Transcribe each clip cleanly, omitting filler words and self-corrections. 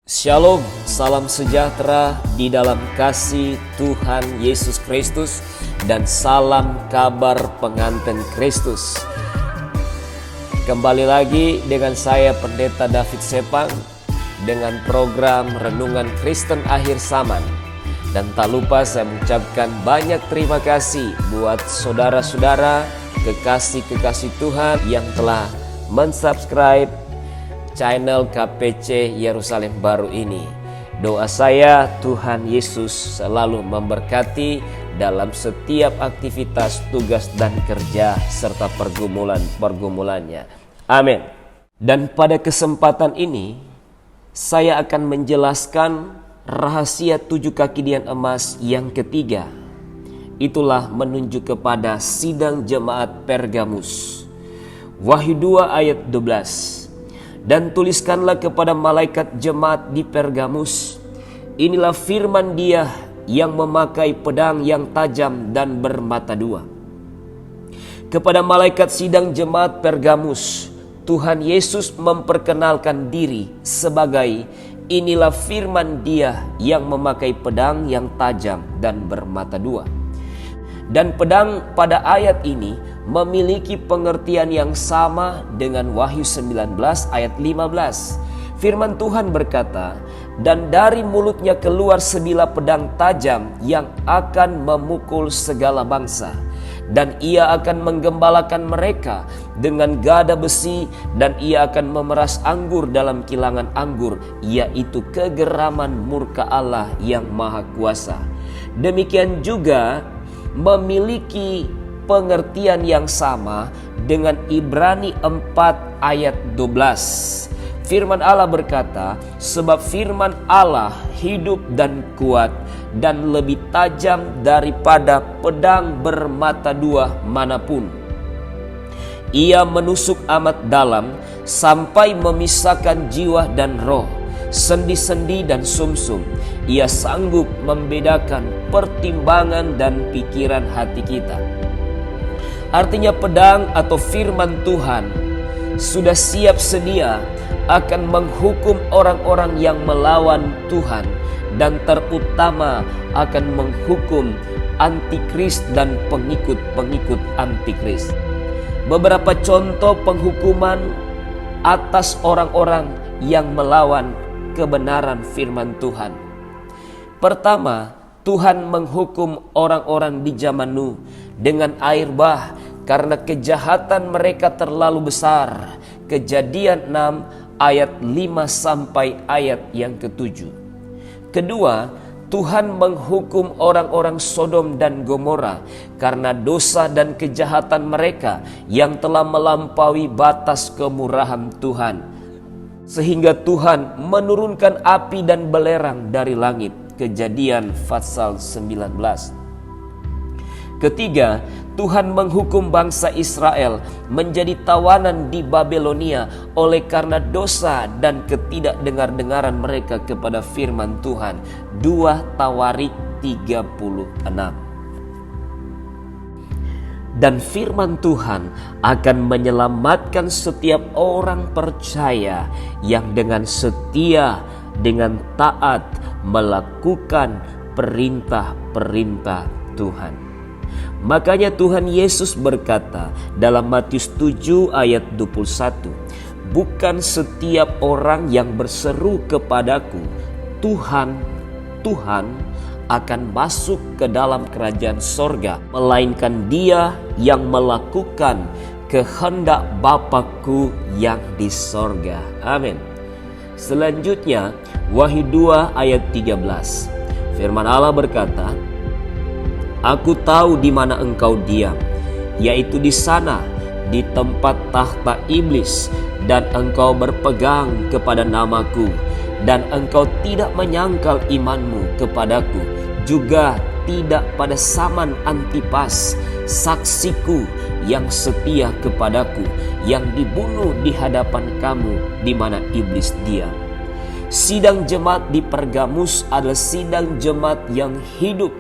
Shalom, salam sejahtera di dalam kasih Tuhan Yesus Kristus dan salam kabar pengantin Kristus. Kembali lagi dengan saya Pendeta David Sepang dengan program Renungan Kristen Akhir Zaman. Dan tak lupa saya mengucapkan banyak terima kasih buat saudara-saudara kekasih-kekasih Tuhan yang telah mensubscribe channel KPC Yerusalem Baru ini. Doa saya Tuhan Yesus selalu memberkati dalam setiap aktivitas, tugas dan kerja serta pergumulannya. Amin. Dan pada kesempatan ini saya akan menjelaskan rahasia 7 kaki dian emas yang ketiga. Itulah menunjuk kepada sidang jemaat Pergamus. Wahyu 2 ayat 12. Dan tuliskanlah kepada malaikat jemaat di Pergamus, inilah firman Dia yang memakai pedang yang tajam dan bermata dua. Kepada malaikat sidang jemaat Pergamus, Tuhan Yesus memperkenalkan diri sebagai inilah firman Dia yang memakai pedang yang tajam dan bermata dua. Dan pedang pada ayat ini memiliki pengertian yang sama dengan Wahyu 19 ayat 15. Firman Tuhan berkata, dan dari mulutnya keluar sebilah pedang tajam yang akan memukul segala bangsa. Dan ia akan menggembalakan mereka dengan gada besi, dan ia akan memeras anggur dalam kilangan anggur, yaitu kegeraman murka Allah yang maha kuasa. Demikian juga memiliki pengertian yang sama dengan Ibrani 4 ayat 12. Firman Allah berkata, sebab firman Allah hidup dan kuat dan lebih tajam daripada pedang bermata dua manapun. Ia menusuk amat dalam sampai memisahkan jiwa dan roh, sendi-sendi dan sumsum. Ia sanggup membedakan pertimbangan dan pikiran hati kita. Artinya pedang atau firman Tuhan sudah siap sedia akan menghukum orang-orang yang melawan Tuhan, dan terutama akan menghukum antikris dan pengikut-pengikut antikris. Beberapa contoh penghukuman atas orang-orang yang melawan kebenaran firman Tuhan. Pertama, Tuhan menghukum orang-orang di zaman Nuh dengan air bah karena kejahatan mereka terlalu besar. Kejadian 6 ayat 5 sampai ayat yang ke-7. Kedua, Tuhan menghukum orang-orang Sodom dan Gomora karena dosa dan kejahatan mereka yang telah melampaui batas kemurahan Tuhan, sehingga Tuhan menurunkan api dan belerang dari langit. Kejadian pasal 19. Ketiga, Tuhan menghukum bangsa Israel menjadi tawanan di Babelonia oleh karena dosa dan ketidakdengar-dengaran mereka kepada firman Tuhan. 2 Tawarik 36. Dan firman Tuhan akan menyelamatkan setiap orang percaya yang dengan setia, dengan taat melakukan perintah-perintah Tuhan. Makanya Tuhan Yesus berkata dalam Matius 7 ayat 21, bukan setiap orang yang berseru kepadaku, Tuhan, Tuhan, akan masuk ke dalam kerajaan sorga, melainkan dia yang melakukan kehendak Bapa-Ku yang di sorga. Amin. Selanjutnya Wahyu 2 ayat 13. Firman Allah berkata, aku tahu di mana engkau diam, yaitu di sana, di tempat tahta iblis, dan engkau berpegang kepada namaku, dan engkau tidak menyangkal imanmu kepadaku, juga tidak pada Saman Antipas, saksiku yang setia kepadaku, yang dibunuh di hadapan kamu di mana iblis diam. Sidang jemaat di Pergamus adalah sidang jemaat yang hidup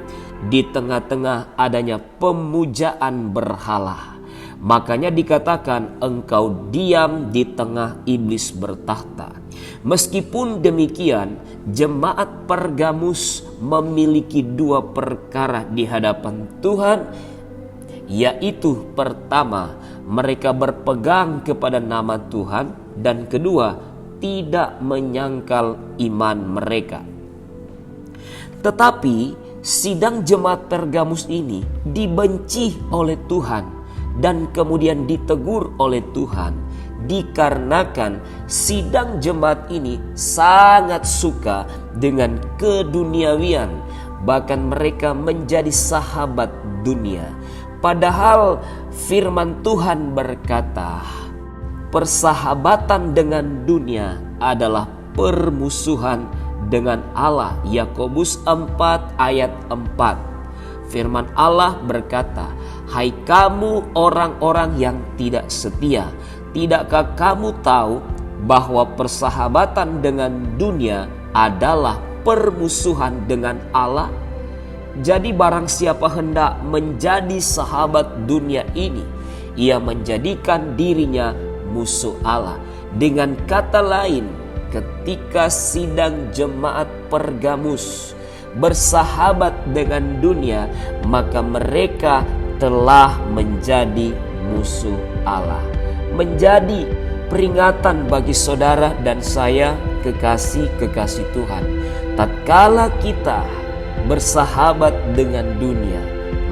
di tengah-tengah adanya pemujaan berhala. Makanya dikatakan engkau diam di tengah iblis bertahta. Meskipun demikian, jemaat Pergamus memiliki dua perkara di hadapan Tuhan, yaitu pertama, mereka berpegang kepada nama Tuhan, dan kedua, tidak menyangkal iman mereka. Tetapi sidang jemaat Pergamus ini dibenci oleh Tuhan dan kemudian ditegur oleh Tuhan, dikarenakan sidang jemaat ini sangat suka dengan keduniawian, bahkan mereka menjadi sahabat dunia. Padahal firman Tuhan berkata, persahabatan dengan dunia adalah permusuhan dengan Allah. Yakobus 4 ayat 4. Firman Allah berkata, hai kamu orang-orang yang tidak setia, tidakkah kamu tahu bahwa persahabatan dengan dunia adalah permusuhan dengan Allah? Jadi barang siapa hendak menjadi sahabat dunia ini, ia menjadikan dirinya musuh Allah. Dengan kata lain, ketika sidang jemaat Pergamus bersahabat dengan dunia, maka mereka telah menjadi musuh Allah. Menjadi peringatan bagi saudara dan saya, kekasih-kekasih Tuhan, tatkala kita bersahabat dengan dunia,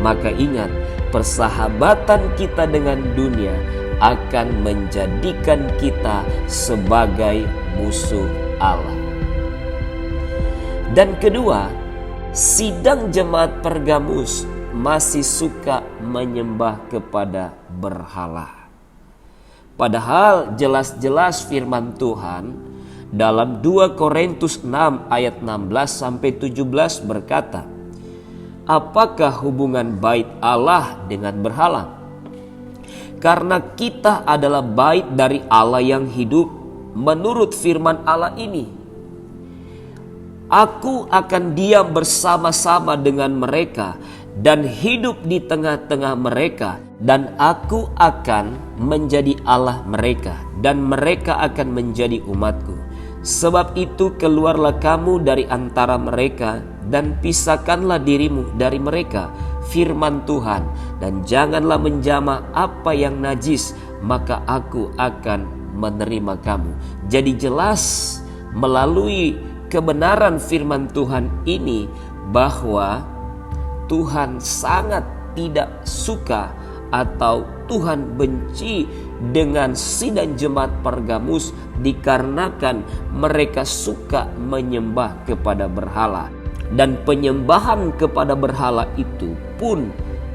maka ingat, persahabatan kita dengan dunia akan menjadikan kita sebagai musuh Allah. Dan kedua, sidang jemaat Pergamus masih suka menyembah kepada berhala. Padahal jelas-jelas firman Tuhan dalam 2 Korintus 6 ayat 16-17 berkata, apakah hubungan bait Allah dengan berhala? Karena kita adalah bait dari Allah yang hidup. Menurut firman Allah ini, aku akan diam bersama-sama dengan mereka dan hidup di tengah-tengah mereka, dan aku akan menjadi Allah mereka, dan mereka akan menjadi umatku. Sebab itu keluarlah kamu dari antara mereka dan pisahkanlah dirimu dari mereka, firman Tuhan, dan janganlah menjamah apa yang najis, maka aku akan menerima kamu. Jadi jelas melalui kebenaran firman Tuhan ini bahwa Tuhan sangat tidak suka atau Tuhan benci dengan sidang jemaat Pergamus, dikarenakan mereka suka menyembah kepada berhala. Dan penyembahan kepada berhala itu pun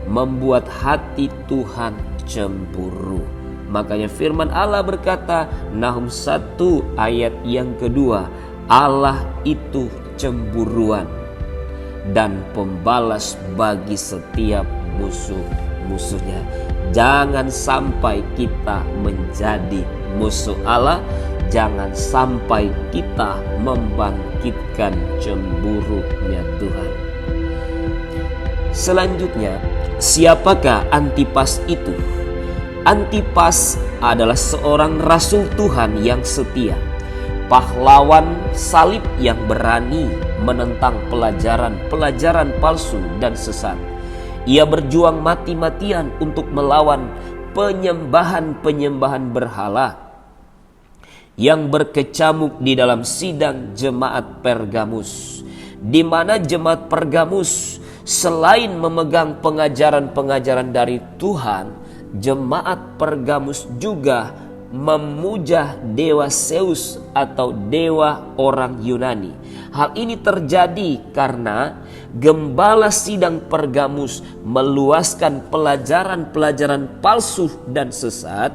membuat hati Tuhan cemburu. Makanya firman Allah berkata, Nahum 1 ayat yang kedua, Allah itu cemburuan dan pembalas bagi setiap musuh-musuhnya. Jangan sampai kita menjadi musuh Allah. Jangan sampai kita membangkitkan cemburunya Tuhan. Selanjutnya, siapakah Antipas itu? Antipas adalah seorang rasul Tuhan yang setia, pahlawan salib yang berani menentang pelajaran palsu dan sesat. Ia berjuang mati-matian untuk melawan penyembahan berhala yang berkecamuk di dalam sidang jemaat Pergamus, di mana jemaat Pergamus selain memegang pengajaran-pengajaran dari Tuhan, jemaat Pergamus juga memuja dewa Zeus atau dewa orang Yunani. Hal ini terjadi karena gembala sidang Pergamus meluaskan pelajaran-pelajaran palsu dan sesat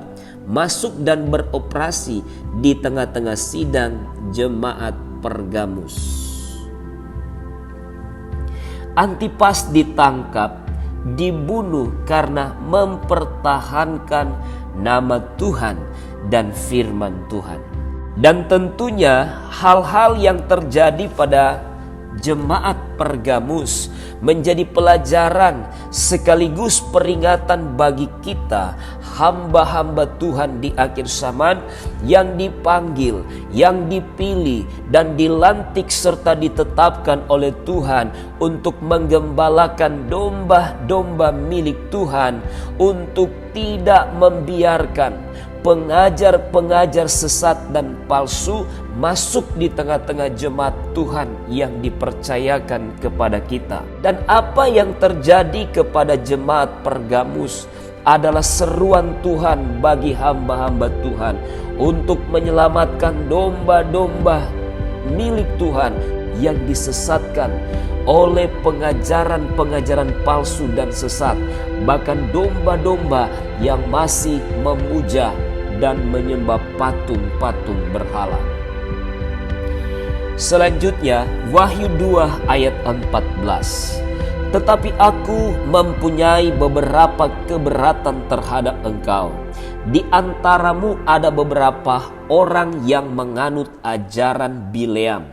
masuk dan beroperasi di tengah-tengah sidang jemaat Pergamus. Antipas ditangkap, dibunuh karena mempertahankan nama Tuhan dan firman Tuhan. Dan tentunya hal-hal yang terjadi pada jemaat Pergamus menjadi pelajaran sekaligus peringatan bagi kita, hamba-hamba Tuhan di akhir zaman yang dipanggil, yang dipilih dan dilantik serta ditetapkan oleh Tuhan untuk menggembalakan domba-domba milik Tuhan, untuk tidak membiarkan pengajar-pengajar sesat dan palsu masuk di tengah-tengah jemaat Tuhan yang dipercayakan kepada kita. Dan apa yang terjadi kepada jemaat Pergamus adalah seruan Tuhan bagi hamba-hamba Tuhan untuk menyelamatkan domba-domba milik Tuhan yang disesatkan oleh pengajaran-pengajaran palsu dan sesat, bahkan domba-domba yang masih memuja dan menyembah patung-patung berhala. Selanjutnya Wahyu 2 ayat 14. Tetapi aku mempunyai beberapa keberatan terhadap engkau. Di antaramu ada beberapa orang yang menganut ajaran Bileam,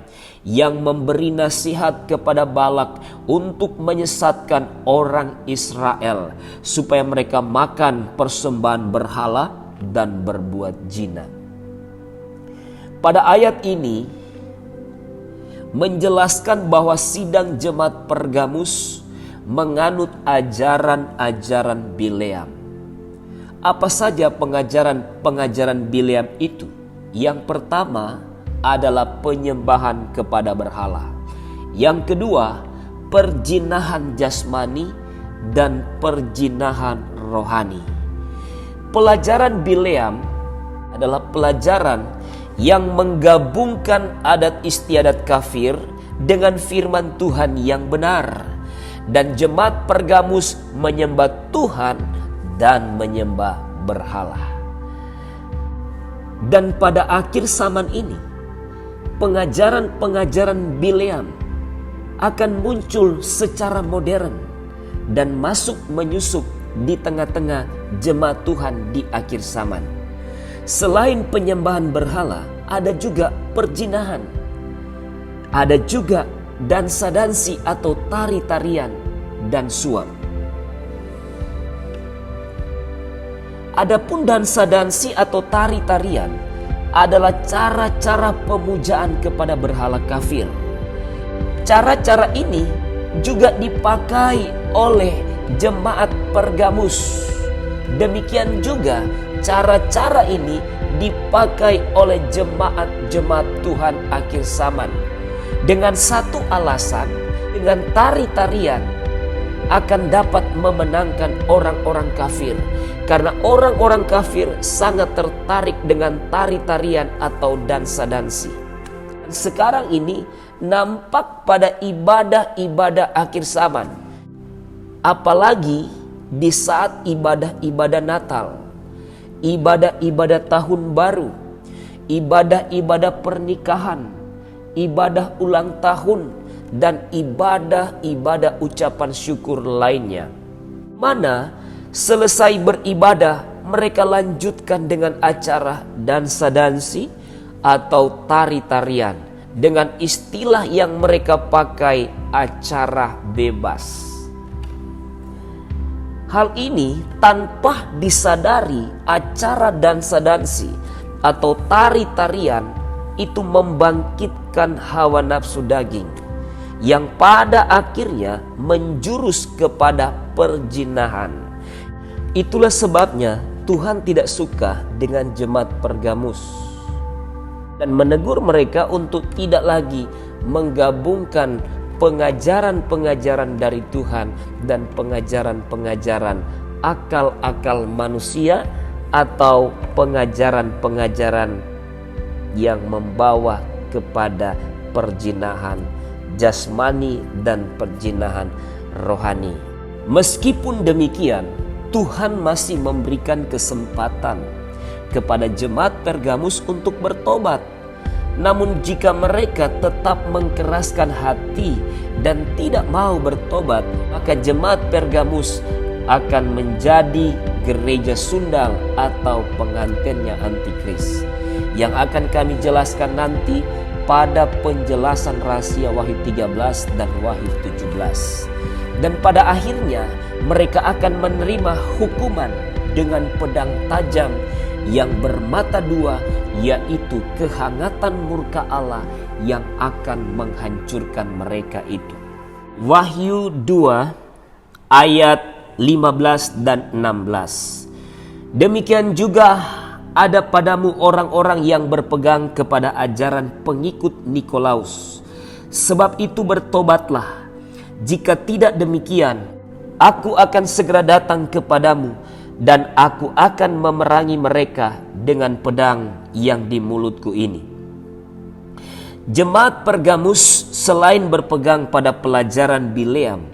yang memberi nasihat kepada Balak untuk menyesatkan orang Israel supaya mereka makan persembahan berhala dan berbuat zina. Pada ayat ini menjelaskan bahwa sidang jemaat Pergamus menganut ajaran-ajaran Bileam. Apa saja pengajaran Bileam itu? Yang pertama adalah penyembahan kepada berhala. Yang kedua, perjinahan jasmani dan perjinahan rohani. Pelajaran Bileam adalah pelajaran yang menggabungkan adat istiadat kafir dengan firman Tuhan yang benar. Dan jemaat Pergamus menyembah Tuhan dan menyembah berhala. Dan pada akhir zaman ini, pengajaran-pengajaran Bileam akan muncul secara modern dan masuk menyusup di tengah-tengah jemaat Tuhan di akhir zaman. Selain penyembahan berhala, ada juga perjinahan. Ada juga dansa-dansi atau tari-tarian dan suap. Adapun dansa-dansi atau tari-tarian adalah cara-cara pemujaan kepada berhala kafir. Cara-cara ini juga dipakai oleh jemaat Pergamus. Demikian juga cara-cara ini dipakai oleh jemaat-jemaat Tuhan akhir zaman. Dengan satu alasan, dengan tari-tarian akan dapat memenangkan orang-orang kafir. Karena orang-orang kafir sangat tertarik dengan tari-tarian atau dansa-dansi. Sekarang ini nampak pada ibadah-ibadah akhir zaman. Apalagi di saat ibadah-ibadah Natal, ibadah-ibadah tahun baru, ibadah-ibadah pernikahan, ibadah ulang tahun, dan ibadah-ibadah ucapan syukur lainnya. Mana selesai beribadah, mereka lanjutkan dengan acara dansa-dansi atau tari-tarian dengan istilah yang mereka pakai, acara bebas. Hal ini tanpa disadari, acara dansa-dansi atau tari-tarian itu membangkitkan hawa nafsu daging yang pada akhirnya menjurus kepada perjinahan. Itulah sebabnya Tuhan tidak suka dengan jemaat Pergamus dan menegur mereka untuk tidak lagi menggabungkan pengajaran-pengajaran dari Tuhan dan pengajaran-pengajaran akal-akal manusia atau pengajaran-pengajaran yang membawa kepada perjinahan jasmani dan perjinahan rohani. Meskipun demikian, Tuhan masih memberikan kesempatan kepada jemaat Pergamus untuk bertobat. Namun jika mereka tetap mengkeraskan hati dan tidak mau bertobat, maka jemaat Pergamus akan menjadi gereja sundal atau pengantinnya antikris. Yang akan kami jelaskan nanti pada penjelasan rahasia Wahyu 13 dan Wahyu 17. Dan pada akhirnya mereka akan menerima hukuman dengan pedang tajam yang bermata dua, yaitu kehangatan murka Allah yang akan menghancurkan mereka itu. Wahyu 2 ayat 15 dan 16. Demikian juga ada padamu orang-orang yang berpegang kepada ajaran pengikut Nikolaus. Sebab itu bertobatlah. Jika tidak demikian, aku akan segera datang kepadamu dan aku akan memerangi mereka dengan pedang yang di mulutku ini. Jemaat Pergamus selain berpegang pada pelajaran Bileam,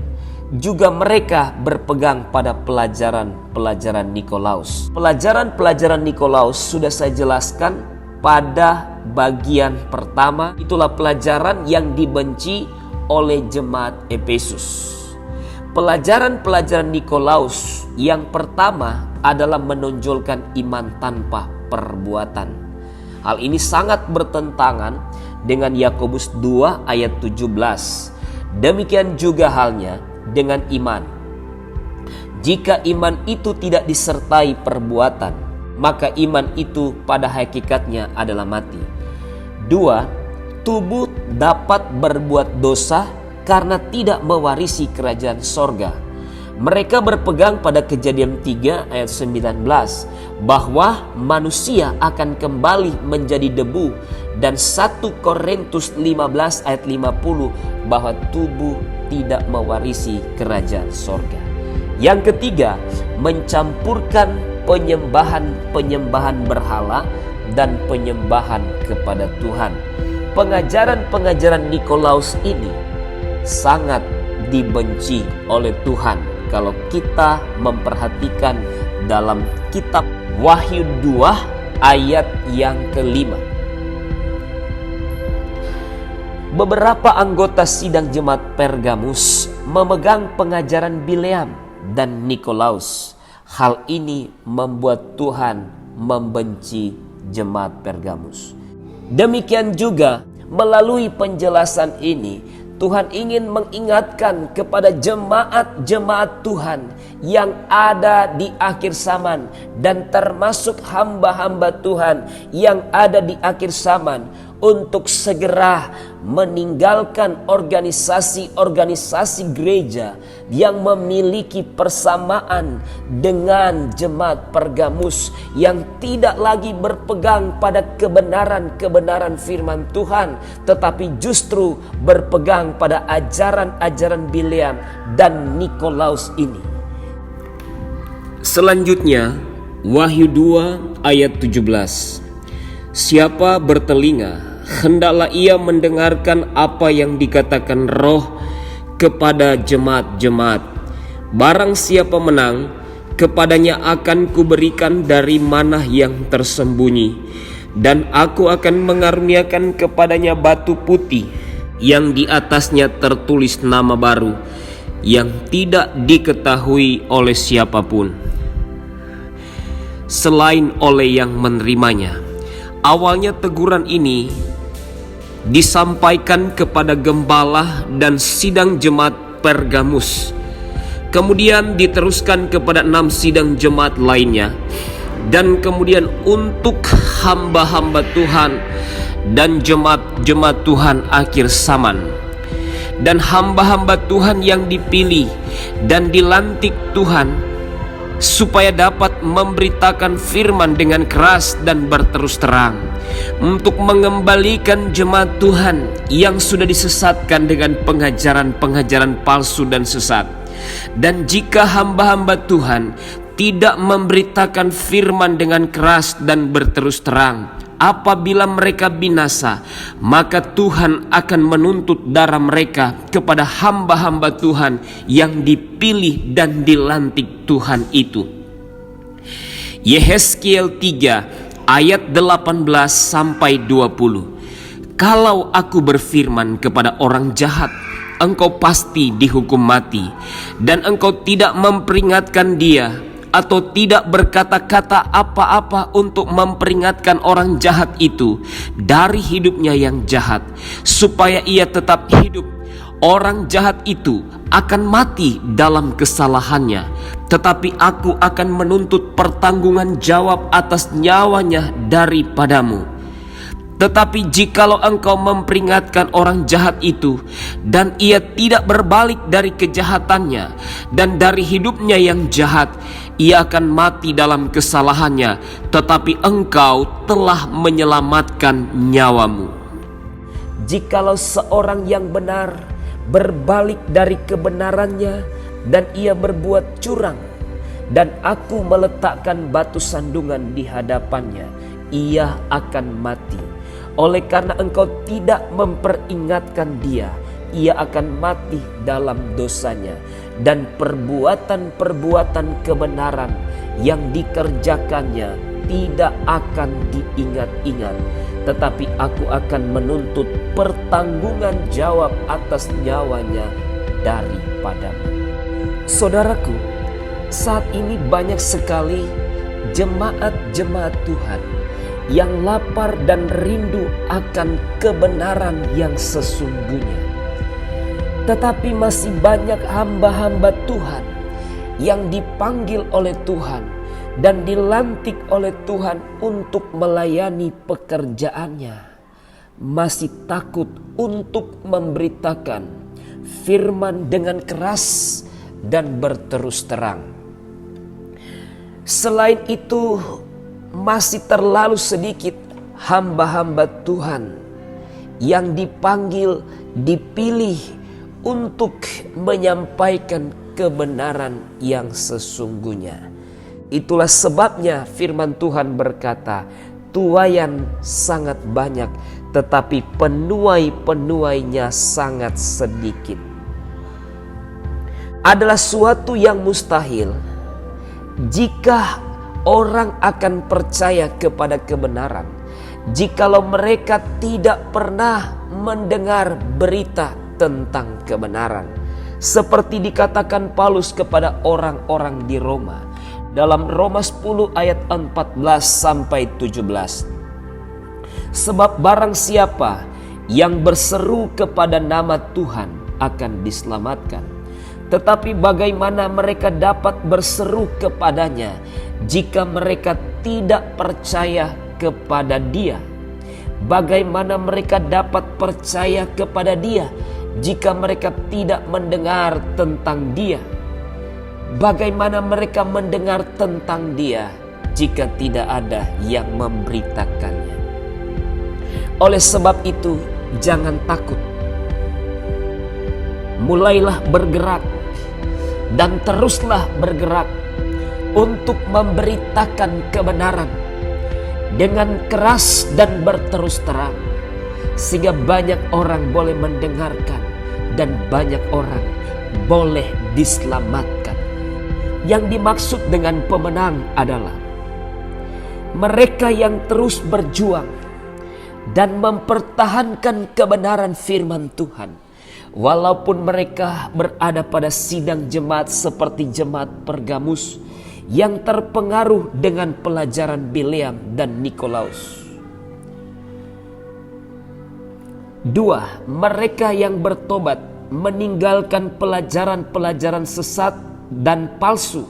juga mereka berpegang pada pelajaran Nikolaus. Pelajaran Nikolaus sudah saya jelaskan pada bagian pertama. Itulah pelajaran yang dibenci oleh jemaat Efesus. Pelajaran Nikolaus yang pertama adalah menonjolkan iman tanpa perbuatan. Hal ini sangat bertentangan dengan Yakobus 2 ayat 17. Demikian juga halnya dengan iman. Jika iman itu tidak disertai perbuatan, maka iman itu pada hakikatnya adalah mati. 2. Tubuh dapat berbuat dosa karena tidak mewarisi kerajaan sorga. Mereka berpegang pada Kejadian 3 ayat 19 bahwa manusia akan kembali menjadi debu, dan 1 Korintus 15 ayat 50 bahwa tubuh tidak mewarisi kerajaan sorga. Yang ketiga, mencampurkan penyembahan berhala dan penyembahan kepada Tuhan. Pengajaran Nikolaus ini sangat dibenci oleh Tuhan kalau kita memperhatikan dalam kitab Wahyu 2 ayat yang kelima. Beberapa anggota sidang jemaat Pergamus memegang pengajaran Bileam dan Nikolaus. Hal ini membuat Tuhan membenci jemaat Pergamus. Demikian juga melalui penjelasan ini Tuhan ingin mengingatkan kepada jemaat-jemaat Tuhan yang ada di akhir zaman dan termasuk hamba-hamba Tuhan yang ada di akhir zaman untuk segera meninggalkan organisasi-organisasi gereja yang memiliki persamaan dengan jemaat Pergamus yang tidak lagi berpegang pada kebenaran firman Tuhan, tetapi justru berpegang pada ajaran-ajaran Bileam dan Nikolaus ini. Selanjutnya, Wahyu 2 ayat 17. Siapa bertelinga, hendaklah ia mendengarkan apa yang dikatakan Roh kepada jemaat-jemaat. Barang siapa menang, kepadanya akan kuberikan dari manah yang tersembunyi, dan aku akan mengaruniakan kepadanya batu putih yang di atasnya tertulis nama baru yang tidak diketahui oleh siapapun selain oleh yang menerimanya. Awalnya teguran ini disampaikan kepada gembala dan sidang jemaat Pergamus. Kemudian diteruskan kepada 6 sidang jemaat lainnya. Dan kemudian untuk hamba-hamba Tuhan dan jemaat-jemaat Tuhan akhir zaman. Dan hamba-hamba Tuhan yang dipilih dan dilantik Tuhan supaya dapat memberitakan firman dengan keras dan berterus terang, untuk mengembalikan jemaat Tuhan yang sudah disesatkan dengan pengajaran-pengajaran palsu dan sesat. Dan jika hamba-hamba Tuhan tidak memberitakan firman dengan keras dan berterus terang, apabila mereka binasa, maka Tuhan akan menuntut darah mereka kepada hamba-hamba Tuhan yang dipilih dan dilantik Tuhan itu. Yehezkiel 3 ayat 18 sampai 20. Kalau aku berfirman kepada orang jahat, engkau pasti dihukum mati, dan engkau tidak memperingatkan dia, atau tidak berkata-kata apa-apa untuk memperingatkan orang jahat itu dari hidupnya yang jahat, supaya ia tetap hidup. Orang jahat itu akan mati dalam kesalahannya, tetapi aku akan menuntut pertanggungan jawab atas nyawanya daripadamu. Tetapi jikalau engkau memperingatkan orang jahat itu, dan ia tidak berbalik dari kejahatannya dan dari hidupnya yang jahat, ia akan mati dalam kesalahannya, tetapi engkau telah menyelamatkan nyawamu. Jikalau seorang yang benar berbalik dari kebenarannya dan ia berbuat curang, dan aku meletakkan batu sandungan di hadapannya, ia akan mati. Oleh karena engkau tidak memperingatkan dia, ia akan mati dalam dosanya, dan perbuatan-perbuatan kebenaran yang dikerjakannya tidak akan diingat-ingat. Tetapi aku akan menuntut pertanggungan jawab atas nyawanya daripadamu. Saudaraku, saat ini banyak sekali jemaat-jemaat Tuhan yang lapar dan rindu akan kebenaran yang sesungguhnya. Tetapi masih banyak hamba-hamba Tuhan yang dipanggil oleh Tuhan dan dilantik oleh Tuhan untuk melayani pekerjaannya, masih takut untuk memberitakan firman dengan keras dan berterus terang. Selain itu, masih terlalu sedikit hamba-hamba Tuhan yang dipanggil, dipilih untuk menyampaikan kebenaran yang sesungguhnya. Itulah sebabnya firman Tuhan berkata, tuaian sangat banyak, tetapi penuai-penuainya sangat sedikit. Adalah suatu yang mustahil jika orang akan percaya kepada kebenaran, jikalau mereka tidak pernah mendengar berita tentang kebenaran. Seperti dikatakan Paulus kepada orang-orang di Roma dalam Roma 10 ayat 14 sampai 17. Sebab barang siapa yang berseru kepada nama Tuhan akan diselamatkan. Tetapi bagaimana mereka dapat berseru kepadanya jika mereka tidak percaya kepada Dia? Bagaimana mereka dapat percaya kepada Dia jika mereka tidak mendengar tentang Dia? Bagaimana mereka mendengar tentang Dia jika tidak ada yang memberitakannya? Oleh sebab itu, jangan takut. Mulailah bergerak dan teruslah bergerak untuk memberitakan kebenaran dengan keras dan berterus terang, sehingga banyak orang boleh mendengarkan dan banyak orang boleh diselamatkan. Yang dimaksud dengan pemenang adalah mereka yang terus berjuang dan mempertahankan kebenaran firman Tuhan, walaupun mereka berada pada sidang jemaat seperti jemaat Pergamus yang terpengaruh dengan pelajaran Bileam dan Nikolaus. 2. Mereka yang bertobat, meninggalkan pelajaran-pelajaran sesat dan palsu,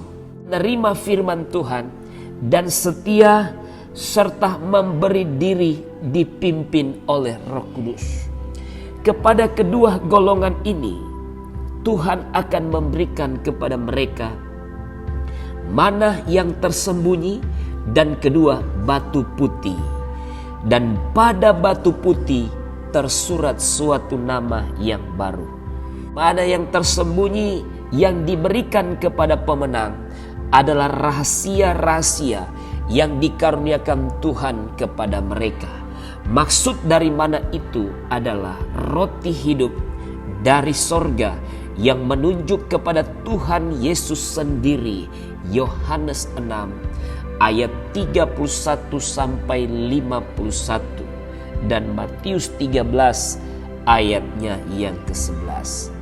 menerima firman Tuhan dan setia serta memberi diri dipimpin oleh Roh Kudus. Kepada kedua golongan ini, Tuhan akan memberikan kepada mereka manah yang tersembunyi, dan kedua batu putih. Dan pada batu putih tersurat suatu nama yang baru. Mana yang tersembunyi yang diberikan kepada pemenang adalah rahasia-rahasia yang dikaruniakan Tuhan kepada mereka. Maksud dari mana itu adalah roti hidup dari sorga yang menunjuk kepada Tuhan Yesus sendiri. Yohanes 6 ayat 31 sampai 51 dan Matius 13 ayatnya yang ke-11.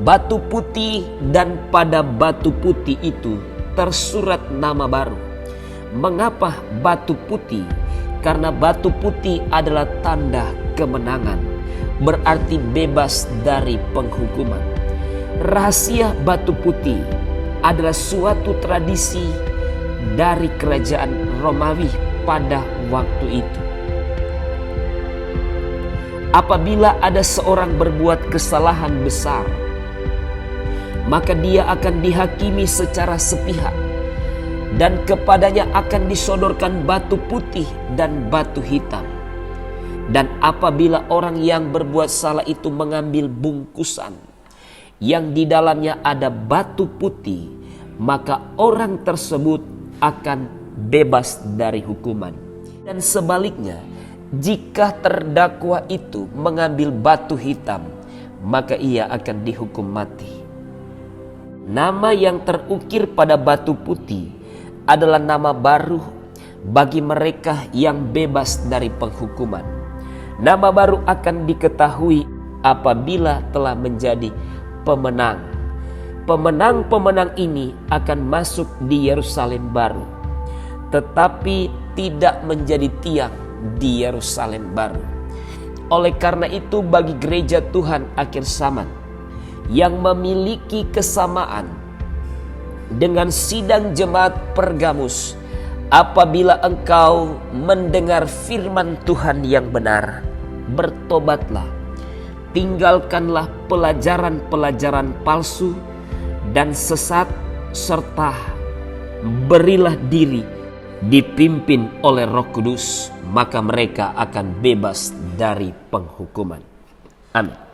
Batu putih, dan pada batu putih itu tersurat nama baru. Mengapa batu putih? Karena batu putih adalah tanda kemenangan, berarti bebas dari penghukuman. Rahasia batu putih adalah suatu tradisi dari kerajaan Romawi pada waktu itu. Apabila ada seorang berbuat kesalahan besar, maka dia akan dihakimi secara sepihak, dan kepadanya akan disodorkan batu putih dan batu hitam. Dan apabila orang yang berbuat salah itu mengambil bungkusan yang di dalamnya ada batu putih, maka orang tersebut akan bebas dari hukuman. Dan sebaliknya, jika terdakwa itu mengambil batu hitam, maka ia akan dihukum mati. Nama yang terukir pada batu putih adalah nama baru bagi mereka yang bebas dari penghukuman. Nama baru akan diketahui apabila telah menjadi pemenang. Pemenang-pemenang ini akan masuk di Yerusalem baru, tetapi tidak menjadi tiang di Yerusalem baru. Oleh karena itu, bagi gereja Tuhan akhir zaman yang memiliki kesamaan dengan sidang jemaat Pergamus, apabila engkau mendengar firman Tuhan yang benar, bertobatlah, tinggalkanlah pelajaran-pelajaran palsu dan sesat, serta berilah diri dipimpin oleh Roh Kudus, maka mereka akan bebas dari penghukuman. Amin.